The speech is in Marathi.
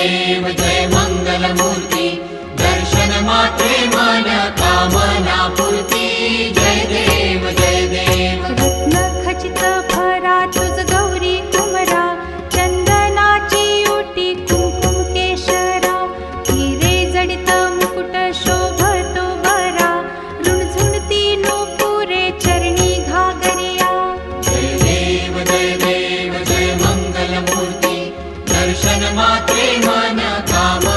देव जय मंगलमूर्ती दर्शन मात्रे मन कामना पूर्ती जय देव जय देव रत्न खचित भरा तुझ गौरी कुमरा चंदनाची ओटी कुंकुम केशरा हिरे जडित मुकुट शोभतो बरा रुणझुणती नूपुरे चरणी घागरिया जय देव जय मंगलमूर्ती दर्शन मात्रे मन कामना